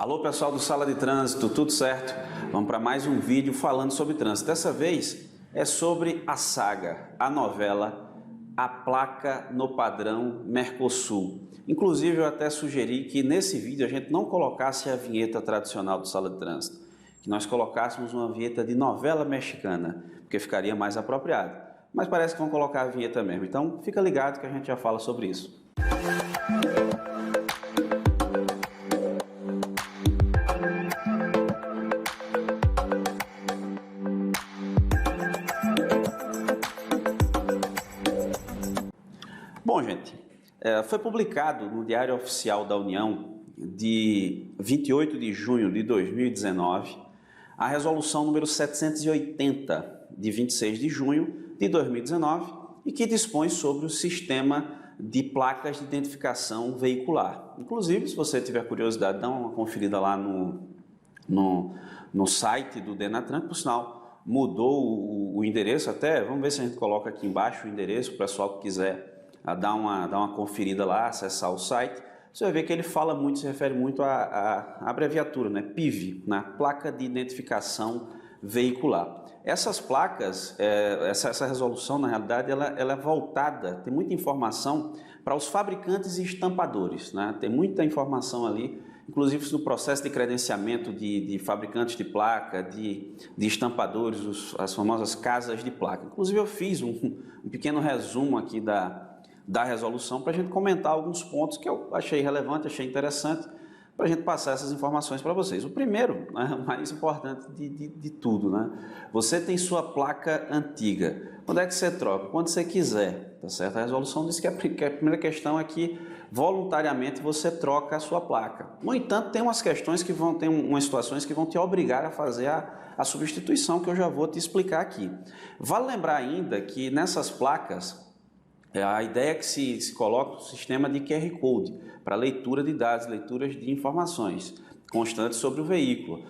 Alô pessoal do Sala de Trânsito, tudo certo? Vamos para mais um vídeo falando sobre trânsito. Dessa vez é sobre a saga, a novela, a placa no padrão Mercosul. Inclusive eu até sugeri que nesse vídeo a gente não colocasse a vinheta tradicional do Sala de Trânsito, que nós colocássemos uma vinheta de novela mexicana, porque ficaria mais apropriado. Mas parece que vão colocar a vinheta mesmo, então fica ligado que a gente já fala sobre isso. Bom, gente, foi publicado no Diário Oficial da União de 28 de junho de 2019 a resolução número 780 de 26 de junho de 2019 e que dispõe sobre o sistema de placas de identificação veicular. Inclusive, se você tiver curiosidade, dá uma conferida lá no site do Denatran, que por sinal mudou o endereço até, vamos ver se a gente coloca aqui embaixo o endereço, para o pessoal que quiser dar uma conferida lá, acessar o site, você vai ver que ele fala muito, se refere muito à abreviatura, né? PIV, né? Placa de Identificação Veicular. Essas placas, essa resolução, na realidade, ela é voltada, tem muita informação para os fabricantes e estampadores, né? Tem muita informação ali, inclusive no processo de credenciamento de fabricantes de placa, de estampadores, as famosas casas de placa. Inclusive eu fiz um pequeno resumo aqui da resolução para a gente comentar alguns pontos que eu achei relevante, achei interessante, para a gente passar essas informações para vocês. O primeiro, né, o mais importante de tudo, né? Você tem sua placa antiga. Quando é que você troca? Quando você quiser, tá certo? A resolução diz que a primeira questão é que voluntariamente você troca a sua placa. No entanto, tem umas questões que tem umas situações que vão te obrigar a fazer a substituição, que eu já vou te explicar aqui. Vale lembrar ainda que nessas placas, a ideia é que se coloca um sistema de QR Code para leitura de dados, leituras de informações constantes sobre o veículo.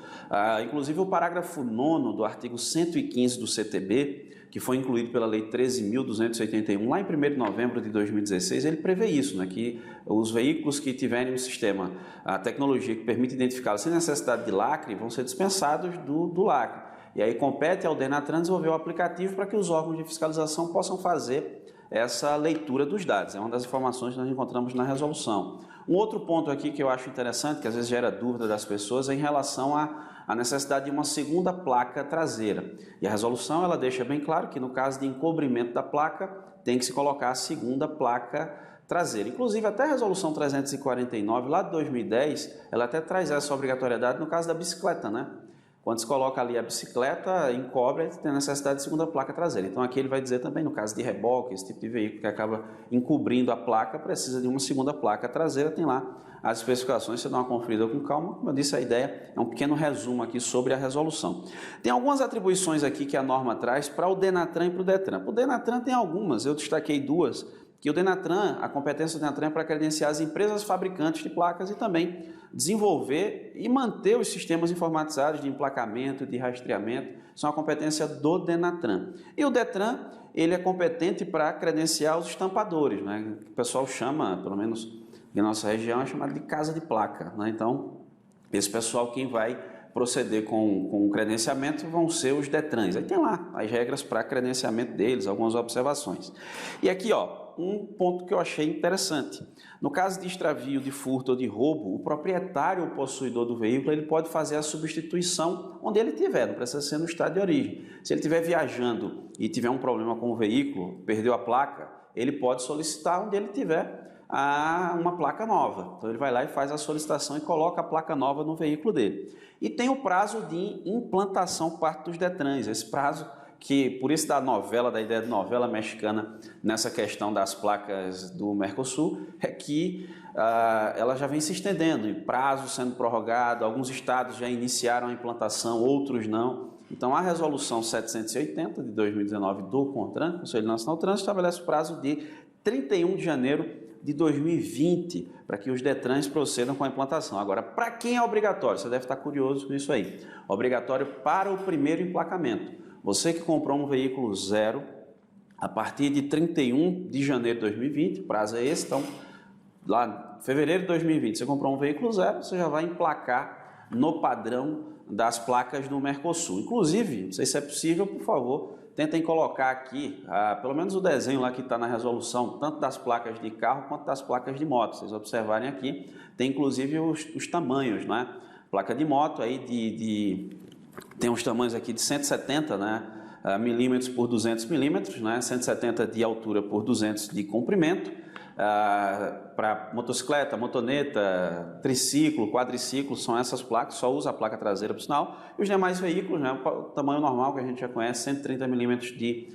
Inclusive o parágrafo 9º do artigo 115 do CTB, que foi incluído pela Lei 13.281, lá em 1º de novembro de 2016, ele prevê isso, né, que os veículos que tiverem um sistema, a tecnologia que permite identificá-los sem necessidade de lacre, vão ser dispensados do lacre. E aí compete ao Denatran desenvolver o aplicativo para que os órgãos de fiscalização possam fazer essa leitura dos dados. É uma das informações que nós encontramos na resolução. Um outro ponto aqui que eu acho interessante, que às vezes gera dúvida das pessoas, é em relação à necessidade de uma segunda placa traseira. E a resolução ela deixa bem claro que no caso de encobrimento da placa, tem que se colocar a segunda placa traseira. Inclusive até a resolução 349, lá de 2010, ela até traz essa obrigatoriedade no caso da bicicleta, né? Quando se coloca ali a bicicleta, encobre, tem necessidade de segunda placa traseira. Então aqui ele vai dizer também, no caso de reboque, esse tipo de veículo que acaba encobrindo a placa, precisa de uma segunda placa traseira, tem lá as especificações, você dá uma conferida com calma. Como eu disse, a ideia é um pequeno resumo aqui sobre a resolução. Tem algumas atribuições aqui que a norma traz para o Denatran e para o Detran. Para o Denatran tem algumas, eu destaquei duas, que o Denatran, a competência do Denatran é para credenciar as empresas fabricantes de placas e também desenvolver e manter os sistemas informatizados de emplacamento, de rastreamento, são a competência do Denatran. E o Detran, ele é competente para credenciar os estampadores, né? O pessoal chama, pelo menos em nossa região, é chamado de casa de placa, né? Então, esse pessoal quem vai proceder com o credenciamento vão ser os Detrans. Aí tem lá as regras para credenciamento deles, algumas observações. E aqui, ó, um ponto que eu achei interessante. No caso de extravio, de furto ou de roubo, o proprietário ou possuidor do veículo ele pode fazer a substituição onde ele estiver, não precisa ser no estado de origem. Se ele estiver viajando e tiver um problema com o veículo, perdeu a placa, ele pode solicitar onde ele estiver uma placa nova. Então ele vai lá e faz a solicitação e coloca a placa nova no veículo dele. E tem o prazo de implantação por parte dos Detrans, esse prazo que, por isso da novela, da ideia de novela mexicana nessa questão das placas do Mercosul, é que ela já vem se estendendo, e prazo sendo prorrogado, alguns estados já iniciaram a implantação, outros não. Então a resolução 780 de 2019 do CONTRAN, Conselho Nacional do Trânsito, estabelece o prazo de 31 de janeiro de 2020, para que os Detrans procedam com a implantação. Agora, para quem é obrigatório? Você deve estar curioso com isso aí. Obrigatório para o primeiro emplacamento. Você que comprou um veículo zero, a partir de 31 de janeiro de 2020, o prazo é esse, então, lá em fevereiro de 2020, você comprou um veículo zero, você já vai emplacar no padrão das placas do Mercosul. Inclusive, não sei se é possível, por favor, tentem colocar aqui, pelo menos o desenho lá que está na resolução, tanto das placas de carro quanto das placas de moto. Vocês observarem aqui, tem inclusive os tamanhos, né? Placa de moto aí tem uns tamanhos aqui de 170, né? Milímetros por 200 milímetros, né? 170 de altura por 200 de comprimento. Para motocicleta, motoneta, triciclo, quadriciclo, são essas placas, só usa a placa traseira por sinal. E os demais veículos, né, o tamanho normal que a gente já conhece, 130 milímetros de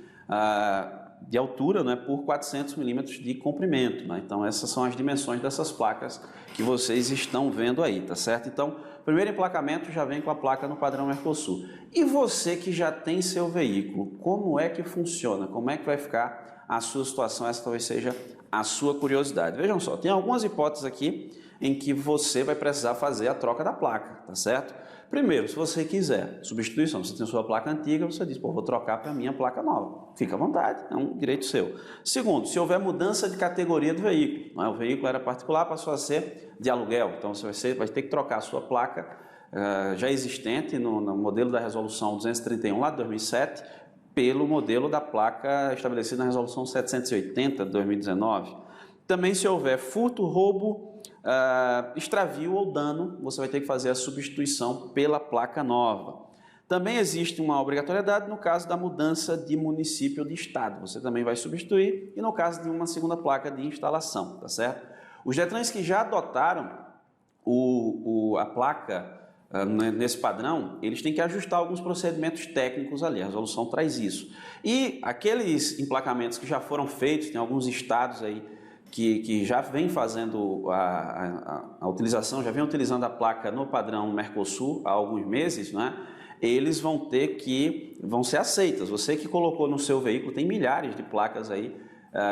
altura, né, por 400 milímetros de comprimento. Né? Então essas são as dimensões dessas placas que vocês estão vendo aí, tá certo? Então, o primeiro emplacamento já vem com a placa no padrão Mercosul. E você que já tem seu veículo, como é que funciona? Como é que vai ficar a sua situação? Essa talvez seja a sua curiosidade. Vejam só, tem algumas hipóteses aqui em que você vai precisar fazer a troca da placa, tá certo? Primeiro, se você quiser substituição, você tem sua placa antiga, você diz, pô, vou trocar para a minha placa nova. Fica à vontade, é um direito seu. Segundo, se houver mudança de categoria do veículo, não é? O veículo era particular, passou a ser de aluguel, então você vai ter que trocar a sua placa já existente no modelo da resolução 231 lá de 2007, pelo modelo da placa estabelecida na resolução 780 de 2019. Também, se houver furto, roubo, extravio ou dano, você vai ter que fazer a substituição pela placa nova. Também existe uma obrigatoriedade no caso da mudança de município ou de estado. Você também vai substituir, e no caso de uma segunda placa de instalação, tá certo? Os Detrans que já adotaram a placa nesse padrão, eles têm que ajustar alguns procedimentos técnicos ali, a resolução traz isso. E aqueles emplacamentos que já foram feitos, tem alguns estados aí que já vem fazendo a utilização, já vem utilizando a placa no padrão Mercosul há alguns meses, né? Eles vão ser aceitas. Você que colocou no seu veículo, tem milhares de placas aí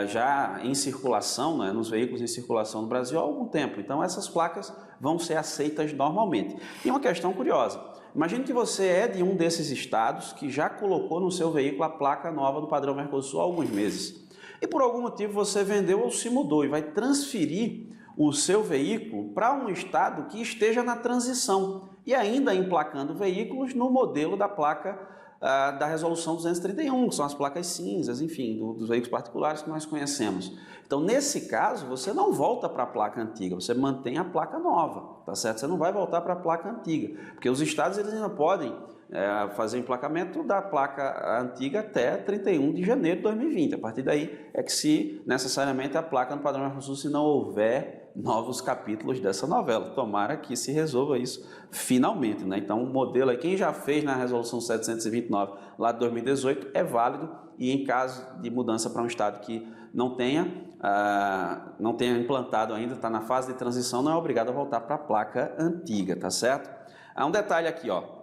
já em circulação, né, nos veículos em circulação no Brasil há algum tempo. Então essas placas vão ser aceitas normalmente. E uma questão curiosa, imagine que você é de um desses estados que já colocou no seu veículo a placa nova do padrão Mercosul há alguns meses. E por algum motivo você vendeu ou se mudou e vai transferir o seu veículo para um estado que esteja na transição e ainda emplacando veículos no modelo da placa da resolução 231, que são as placas cinzas, enfim, dos veículos particulares que nós conhecemos. Então, nesse caso, você não volta para a placa antiga, você mantém a placa nova, tá certo? Você não vai voltar para a placa antiga, porque os estados eles ainda podem fazer emplacamento da placa antiga até 31 de janeiro de 2020. A partir daí é que se necessariamente a placa no padrão Mercosul, se não houver novos capítulos dessa novela. Tomara que se resolva isso finalmente, né? Então, o modelo aí, quem já fez na resolução 729 lá de 2018 é válido, e em caso de mudança para um estado que não tenha implantado ainda, está na fase de transição, não é obrigado a voltar para a placa antiga, tá certo? Há um detalhe aqui, ó.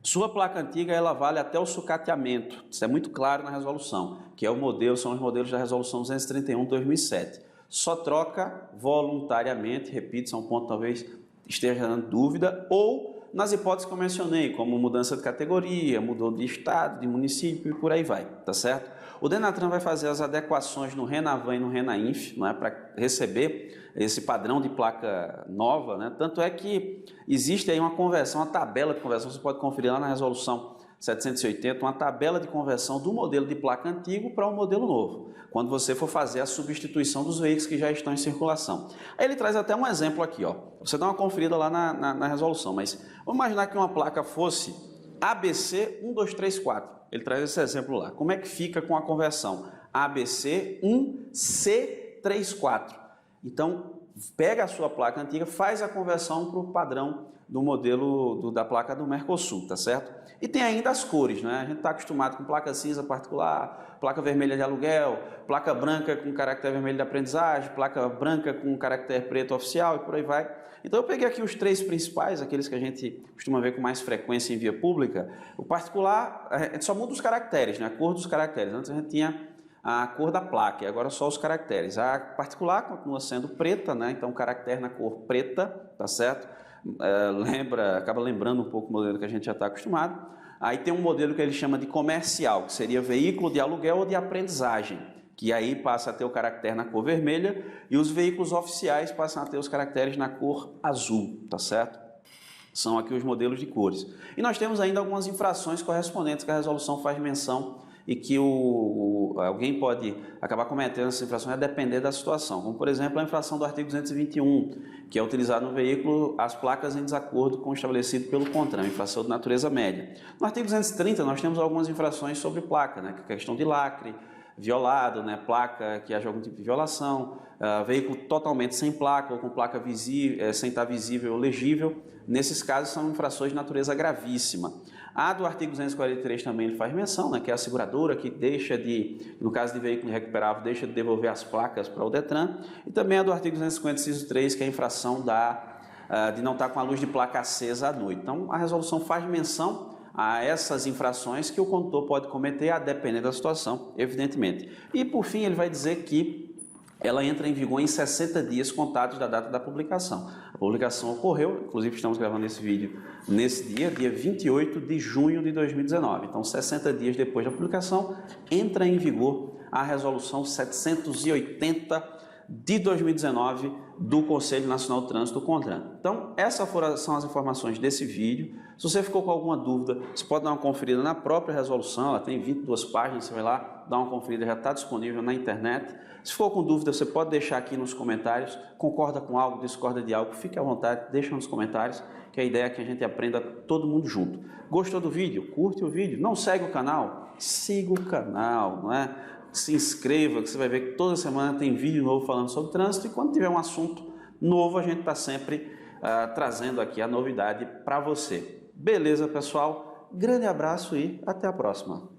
Sua placa antiga, ela vale até o sucateamento. Isso é muito claro na resolução, que é o modelo, são os modelos da resolução 231 de 2007. Só troca voluntariamente, repito, isso é um ponto talvez esteja dando dúvida, ou nas hipóteses que eu mencionei, como mudança de categoria, mudou de estado, de município e por aí vai, tá certo? O Denatran vai fazer as adequações no Renavan e no Renainf, né, para receber esse padrão de placa nova, né? Tanto é que existe aí uma conversão, uma tabela de conversão, você pode conferir lá na resolução 780, uma tabela de conversão do modelo de placa antigo para o modelo novo, quando você for fazer a substituição dos veículos que já estão em circulação. Aí ele traz até um exemplo aqui, ó. Você dá uma conferida lá na resolução, mas vamos imaginar que uma placa fosse ABC 1234. Ele traz esse exemplo lá. Como é que fica com a conversão? ABC 1C34. Então, pega a sua placa antiga, faz a conversão para o padrão do modelo da placa do Mercosul, tá certo? E tem ainda as cores, né? A gente está acostumado com placa cinza particular, placa vermelha de aluguel, placa branca com caractere vermelho de aprendizagem, placa branca com caractere preto oficial e por aí vai. Então eu peguei aqui os três principais, aqueles que a gente costuma ver com mais frequência em via pública. O particular, a gente só muda os caracteres, né? A cor dos caracteres. Antes a gente tinha a cor da placa, e agora só os caracteres. A particular continua sendo preta, né? Então o caractere na cor preta, tá certo? Acaba lembrando um pouco o modelo que a gente já está acostumado. Aí tem um modelo que ele chama de comercial, que seria veículo de aluguel ou de aprendizagem, que aí passa a ter o caractere na cor vermelha, e os veículos oficiais passam a ter os caracteres na cor azul, tá certo? São aqui os modelos de cores. E nós temos ainda algumas infrações correspondentes que a resolução faz menção e que alguém pode acabar cometendo essa infração a depender da situação. Como, por exemplo, a infração do artigo 221, que é utilizado no veículo as placas em desacordo com o estabelecido pelo CONTRAN, infração de natureza média. No artigo 230, nós temos algumas infrações sobre placa, né, que é a questão de lacre, violado, né, placa que haja algum tipo de violação, veículo totalmente sem placa ou com placa visível, sem estar visível ou legível. Nesses casos são infrações de natureza gravíssima. A do artigo 243 também ele faz menção, né, que é a seguradora que deixa de, no caso de veículo irrecuperável, deixa de devolver as placas para o DETRAN. E também a do artigo 250, inciso 3, que é a infração de não estar com a luz de placa acesa à noite. Então, a resolução faz menção a essas infrações que o condutor pode cometer, a depender da situação, evidentemente. E, por fim, ele vai dizer que ela entra em vigor em 60 dias contados da data da publicação. A publicação ocorreu, inclusive estamos gravando esse vídeo nesse dia 28 de junho de 2019. Então, 60 dias depois da publicação, entra em vigor a resolução 780 de 2019 do Conselho Nacional de Trânsito, CONTRAN. Então, essas são as informações desse vídeo. Se você ficou com alguma dúvida, você pode dar uma conferida na própria resolução, ela tem 22 páginas, você vai lá, dá uma conferida, já está disponível na internet. Se for com dúvida, você pode deixar aqui nos comentários, concorda com algo, discorda de algo, fique à vontade, deixa nos comentários, que a ideia é que a gente aprenda todo mundo junto. Gostou do vídeo? Curte o vídeo. Não segue o canal? Siga o canal, não é? Se inscreva, que você vai ver que toda semana tem vídeo novo falando sobre trânsito e quando tiver um assunto novo, a gente está sempre trazendo aqui a novidade para você. Beleza, pessoal? Grande abraço e até a próxima.